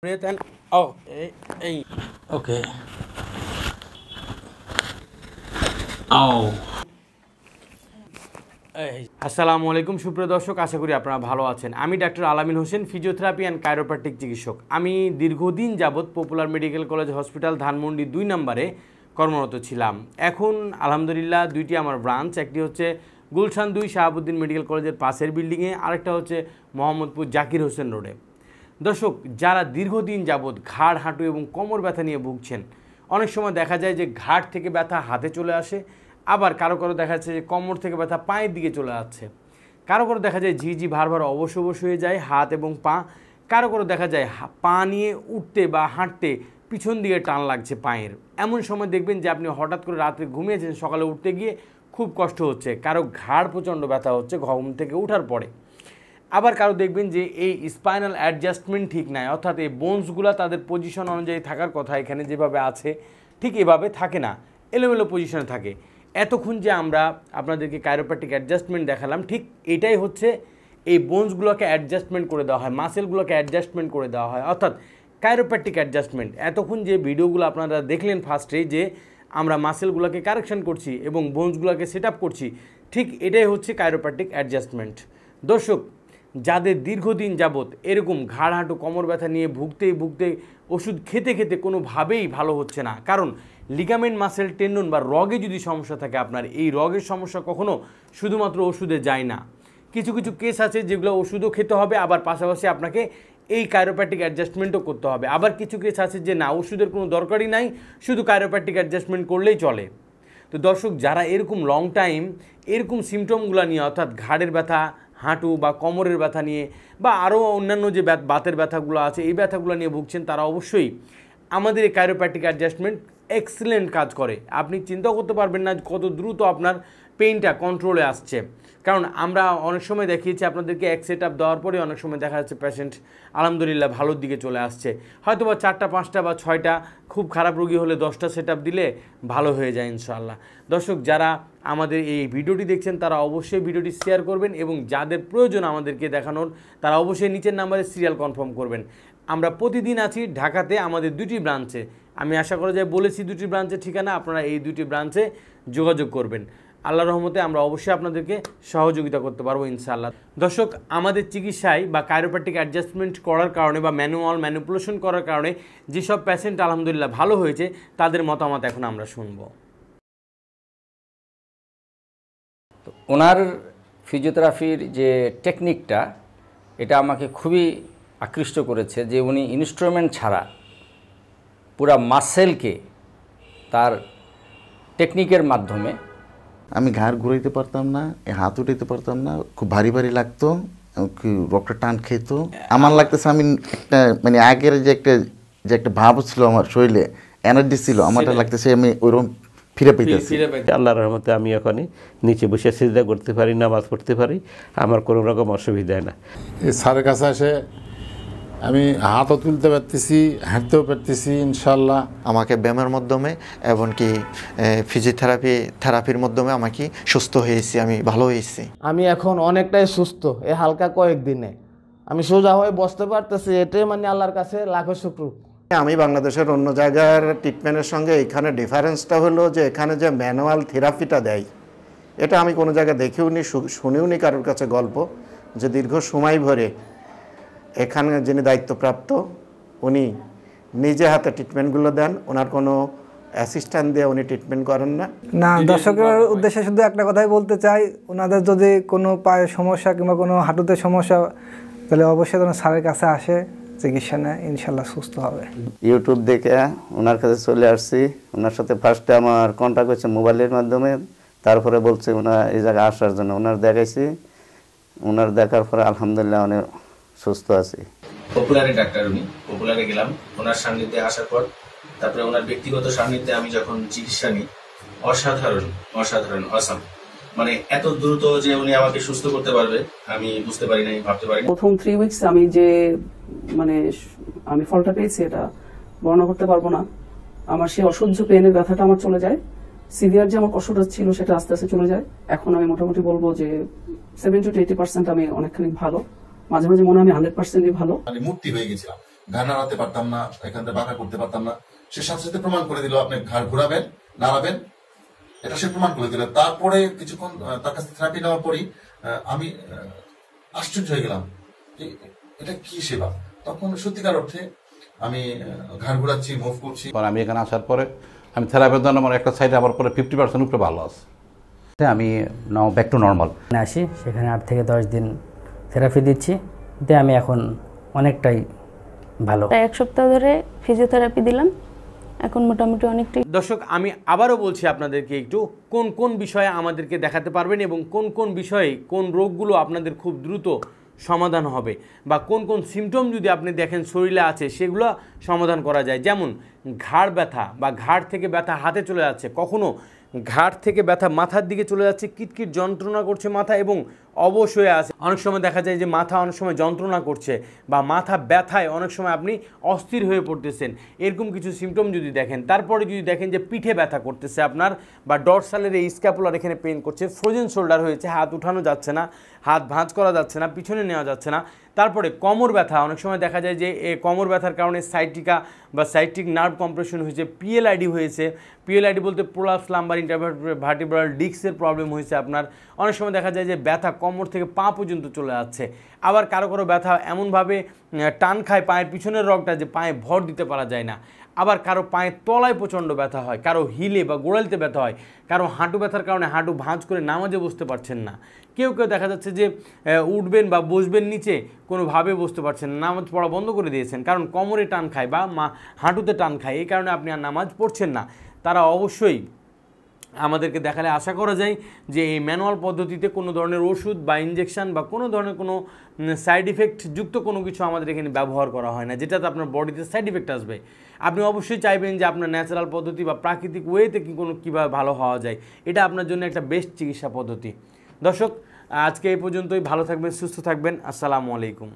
Breathe and oh, okay. আসসালামু আলাইকুম সুপ্রিয় দর্শক, আশা করি আপনারা ভালো আছেন। আমি ডাক্তার আলামিন হোসেন, ফিজিওথেরাপি অ্যান্ড কাইরোপ্র্যাকটিক চিকিৎসক। আমি দীর্ঘদিন যাবৎ popular medical college hospital Dhanmondi 2 নম্বরে কর্মরত ছিলাম। এখন আলহামদুলিল্লাহ দুইটি আমার ব্রাঞ্চ, একটি হচ্ছে গুলশান 2 শাহাবুদ্দিন মেডিকেল কলেজের পাশের বিল্ডিংয়ে, আরেকটা হচ্ছে মোহাম্মদপুর জাকির হোসেন রোডে। দর্শক, যারা দীর্ঘদিন যাবৎ ঘাড়, হাঁটু এবং কোমর ব্যথা নিয়ে ভুগছেন, অনেক সময় দেখা যায় যে ঘাড় থেকে ব্যথা হাতে চলে আসে, আবার কারো কারো দেখা যাচ্ছে যে কোমর থেকে ব্যথা পায়ের দিকে চলে যাচ্ছে, কারো কারো দেখা যায় ঝিঝি ভার ভার অবশ অবশ হয়ে যায় হাত এবং পা, কারো কারো দেখা যায় পা নিয়ে উঠতে বা হাঁটতে পিছন দিকে টান লাগছে পায়ের। এমন সময় দেখবেন যে আপনি হঠাৎ করে রাত্রে ঘুমিয়েছেন, সকালে উঠতে গিয়ে খুব কষ্ট হচ্ছে, কারো ঘাড় প্রচণ্ড ব্যথা হচ্ছে ঘুম থেকে ওঠার পরে। আবার কারো দেখবেন যে এই স্পাইনাল অ্যাডজাস্টমেন্ট ঠিক নাই, অর্থাৎ এই বোনসগুলো তাদের পজিশন অনুযায়ী থাকার কথা এখানে যেভাবে আছে ঠিক এভাবে থাকে না, এলোমেলো পজিশনে থাকে। এতক্ষণ যে আমরা আপনাদেরকে কাইরোপ্র্যাকটিক অ্যাডজাস্টমেন্ট দেখালাম, ঠিক এটাই হচ্ছে এই বোনসগুলোকে অ্যাডজাস্টমেন্ট করে দেওয়া হয়, মাসেলগুলোকে অ্যাডজাস্টমেন্ট করে দেওয়া হয়, অর্থাৎ কাইরোপ্র্যাকটিক অ্যাডজাস্টমেন্ট। এতক্ষণ যে ভিডিওগুলো আপনারা দেখলেন ফার্স্টে, যে আমরা মাসেলগুলোকে কারেকশন করছি এবং বোনসগুলোকে সেট আপ করছি, ঠিক এটাই হচ্ছে কাইরোপ্র্যাকটিক অ্যাডজাস্টমেন্ট। দর্শক, যাদের দীর্ঘদিন যাবৎ এরকম ঘাড়, হাঁটু, কোমর ব্যথা নিয়ে ভুগতে ওষুধ খেতে খেতে কোনোভাবেই ভালো হচ্ছে না, কারণ লিগামেন্ট, মাসেল, টেন্ডন বা রগে যদি সমস্যা থাকে আপনার, এই রগের সমস্যা কখনো শুধুমাত্র ওষুধে যায় না। কিছু কিছু কেস আছে যেগুলো ওষুধও খেতে হবে, আবার পাশাপাশি আপনাকে এই কাইরোপ্র্যাকটিক অ্যাডজাস্টমেন্টও করতে হবে। আবার কিছু কেস আছে যে না, ওষুধের কোনো দরকারই নাই, শুধু কাইরোপ্র্যাকটিক অ্যাডজাস্টমেন্ট করলেই চলে। তো দর্শক, যারা এরকম লং টাইম এরকম সিমটমগুলো নিয়ে, অর্থাৎ ঘাড়ের ব্যথা, হাঁটু বা কোমরের ব্যথা নিয়ে, বা আরও অন্যান্য যে বাতের ব্যথাগুলো আছে, এই ব্যথাগুলো নিয়ে ভুগছেন, তারা অবশ্যই আমাদের এই কাইরোপ্র্যাকটিক অ্যাডজাস্টমেন্ট এক্সিলেন্ট কাজ করে। আপনি চিন্তাও করতে পারবেন না কত দ্রুত আপনার পেইনটা কন্ট্রোলে আসছে, কারণ আমরা অনেক সময় দেখিয়েছি আপনাদেরকে এক সেট আপ দেওয়ার পরে অনেক সময় দেখা যাচ্ছে পেশেন্ট আলহামদুলিল্লাহ ভালোর দিকে চলে আসছে। হয়তো বা 4টা, 5টা বা 6টা, খুব খারাপ রোগী হলে 10টা সেট আপ দিলে ভালো হয়ে যায় ইনশাআল্লাহ। দর্শক, যারা আমাদের এই ভিডিওটি দেখছেন তারা অবশ্যই ভিডিওটি শেয়ার করবেন, এবং যাদের প্রয়োজন আমাদেরকে দেখানোর তারা অবশ্যই নিচের নাম্বারে সিরিয়াল কনফার্ম করবেন। আমরা প্রতিদিন আছি ঢাকাতে আমাদের 2টি ব্রাঞ্চে। আমি আশা করা যায় বলেছি 2টি ব্রাঞ্চের ঠিকানা, আপনারা এই 2টি ব্রাঞ্চে যোগাযোগ করবেন। আল্লাহর রহমতে আমরা অবশ্যই আপনাদেরকে সহযোগিতা করতে পারবো ইনশাআল্লাহ। দর্শক, আমাদের চিকিৎসায় বা কাইরোপ্র্যাকটিক অ্যাডজাস্টমেন্ট করার কারণে বা ম্যানুয়াল ম্যানিপুলেশন করার কারণে যেসব পেশেন্ট আলহামদুলিল্লাহ ভালো হয়েছে, তাদের মতামত এখন আমরা শুনবো। ওনার ফিজিওথেরাপির যে টেকনিকটা, এটা আমাকে খুবই আকৃষ্ট করেছে, যে উনি ইনস্ট্রুমেন্ট ছাড়া পুরা মাসেলকে তার টেকনিকের মাধ্যমে। আমি ঘাড় ঘুরাইতে পারতাম না, হাত উঠাইতে পারতাম না, খুব ভারী ভারী লাগতো, রক্তটা টান খেত। আমার লাগতেছে আমি একটা মানে আগের যে একটা ভাব ছিল আমার শরীরে, এনার্জি ছিল, আমারটা লাগতেছে আমি ওইরকম ফিরে পেতেছি। আল্লাহর রহমতে আমি এখনই নিচে বসে সিজদা করতে পারি, নামাজ পড়তে পারি, আমার কোনো রকম অসুবিধা না। এই স্যারের কাছে এসে আমি হাতও তুলতে পারতেছি, হাঁটতেও পারতেছি ইনশাল্লাহ। আমাকে ব্যায়ামের মাধ্যমে এমনকি থেরাপির মাধ্যমে আমাকে সুস্থ হয়েছি, আমি ভালো হয়েছি। আমি এখন অনেকটাই সুস্থ, এই হালকা কয়েকদিনে আমি সোজা হয়ে বসতে পারতেছি, এটাই মানে আল্লাহর কাছে লাখো শুকর। আমি বাংলাদেশের অন্য জায়গার ট্রিটমেন্টের সঙ্গে এখানে ডিফারেন্সটা হলো যে এখানে যে ম্যানুয়াল থেরাপিটা দেয়, এটা আমি কোনো জায়গায় দেখেও নি, শুনেও নি কারোর কাছে গল্প, যে দীর্ঘ সময় ধরে এখানে যিনি দায়িত্বপ্রাপ্ত উনি নিজে হাতে ট্রিটমেন্টগুলো দেন, ওনার কোনো অ্যাসিস্ট্যান্ট দিয়ে উনি ট্রিটমেন্ট করেন না। দর্শকের উদ্দেশ্যে শুধু একটা কথাই বলতে চাই, ওনাদের যদি কোনো পায়ের সমস্যা কিংবা কোনো হাঁটুতে সমস্যা, তাহলে অবশ্যই যেন স্যারের কাছে আসে, চিকিৎসা নেয়, ইনশাল্লাহ সুস্থ হবে। ইউটিউব দেখে ওনার কাছে চলে আসছি। ওনার সাথে ফার্স্টে আমার কন্ট্যাক্ট হয়েছে মোবাইলের মাধ্যমে, তারপরে বলছে ওনার এই জায়গায় আসার জন্য। ওনার দেখাইছি, ওনার দেখার পরে আলহামদুলিল্লাহ অনেক সুস্থ আছি। পপুলারে ডাক্তার, উনি পপুলারে গেলাম, ওনার সান্নিধ্যে আসার পর তারপরে ওনার ব্যক্তিগত সান্নিধ্যে আমি যখন চিকিৎসা নিই, অসাধারণ অসাম, মানে এত দ্রুত যে উনি আমাকে সুস্থ করতে পারবে আমি বুঝতে পারি নাই, ভাবতে পারি না। প্রথম 3 উইকস আমি যে আমি ফলটা পেয়েছি এটা বর্ণনা করতে পারবো না। আমার সেই অসহ্য পেনের ব্যথাটা আমার চলে যায়, সিভিয়ার যে আমার কষ্টটা ছিল সেটা আস্তে আস্তে চলে যায়। এখন আমি মোটামুটি বলবো যে 70 to 80% আমি অনেকখানি ভালো, মাঝে মাঝে মনে হয় আমি 100%ই ভালো। মানে মূর্তি হয়ে গেছিলাম, ঘাড় নাড়াতে পারতাম না, এখান থেকে বাঁকা করতে পারতাম না। সে সাথে সাথে প্রমাণ করে দিল আপনি ঘাড় ঘোরাবেন, নাড়াবেন, এটা সে প্রমাণ করে দিল। তারপরে কিছুক্ষণ তার কাছে থেরাপি নেওয়ার পরই আমি আশ্চর্য হয়ে গেলাম যে এটা কি সেবা। তখন সত্যিকার অর্থে আমি ঘাড় ঘোরাচ্ছি, মুভ করছি। আমি এখানে আসার পরে আমি থেরাপির জন্য আমার একটা সাইডে আবার পরে 50% উপরে ভালো আছে। আমি নাও ব্যাক টু নর্মাল আসি, সেখানে 8 থেকে 10 দিন থেরাপি দিচ্ছি, দিয়ে আমি এখন অনেকটাই ভালো। 1 সপ্তাহ ধরে ফিজিওথেরাপি দিলাম, এখন মোটামুটি অনেকটাই। দর্শক, আমি আবারও বলছি আপনাদেরকে একটু কোন কোন বিষয়ে আমাদেরকে দেখাতে পারবেন এবং কোন কোন বিষয়ে কোন রোগগুলো আপনাদের খুব দ্রুত সমাধান হবে, বা কোন কোন সিমটম যদি আপনি দেখেন শরীরে আছে সেগুলো সমাধান করা যায়। যেমন ঘাড় ব্যথা বা ঘাড় থেকে ব্যথা হাতে চলে যাচ্ছে, কখনো ঘাড় থেকে ব্যথা মাথার দিকে চলে যাচ্ছে, কিটকিট যন্ত্রণা করছে মাথা এবং অবশ্যই আছে। অনেক সময় দেখা যায় যে মাথা অনেক সময় যন্ত্রণা করছে বা মাথা ব্যথায় অনেক সময় আপনি অস্থির হয়ে পড়তেছেন, এরকম কিছু সিমটম যদি দেখেন। তারপরে যদি দেখেন যে পিঠে ব্যথা করতেছে আপনার, বা ডরসালের এই স্ক্যাপুলার এখানে পেইন করছে, ফ্রোজেন শোল্ডার হয়েছে, হাত উঠানো যাচ্ছে না, হাত ভাঁজ করা যাচ্ছে না, পিছনে নেওয়া যাচ্ছে না। তারপরে কোমর ব্যথা, অনেক সময় দেখা যায় যে কোমর ব্যথার কারণে সাইটিকা বা সাইটিক নার্ভ কম্প্রেশন হয়েছে, পিএলআইডি হয়েছে। পিএলআইডি বলতে প্রোলাপস লাম্বার ইন্টারভার্টিব্রাল ডিস্কের প্রবলেম হয়েছে আপনার। অনেক সময় দেখা যায় যে ব্যথা কোমর থেকে পা পর্যন্ত চলে যাচ্ছে। আবার কারো কারো ব্যথা এমনভাবে টান খায় পায়ের পিছনের রগটা যে পায়ে ভর দিতে পারা যায় না। আবার কারো পায়ের তলায় প্রচণ্ড ব্যথা হয়, কারো হিলে বা গোড়ালিতে ব্যথা হয়, কারো হাঁটু ব্যথার কারণে হাঁটু ভাঁজ করে নামাজে বসতে পারছেন না। কেউ কেউ দেখা যাচ্ছে যে উঠবেন বা বসবেন নিচে, কোনোভাবে বসতে পারছেন না, নামাজ পড়া বন্ধ করে দিয়েছেন, কারণ কোমরে টান খায় বা হাঁটুতে টান খায়, এই কারণে আপনি আর নামাজ পড়ছেন না। তারা অবশ্যই আমাদেরকে দেখালে আশা করা যায় যে এই ম্যানুয়াল পদ্ধতিতে কোনো ধরনের ওষুধ বা ইনজেকশন বা কোনো ধরনের কোনো সাইড ইফেক্ট যুক্ত কোনো কিছু আমাদের এখানে ব্যবহার করা হয় না, যেটাতে আপনার বডিতে সাইড ইফেক্ট আসবে। আপনি অবশ্যই চাইবেন যে আপনার ন্যাচারাল পদ্ধতি বা প্রাকৃতিক ওয়েতে কীভাবে ভালো হওয়া যায়, এটা আপনার জন্য একটা বেস্ট চিকিৎসা পদ্ধতি। দর্শক, আজকে এই পর্যন্তই। ভালো থাকবেন, সুস্থ থাকবেন। আসসালামু আলাইকুম।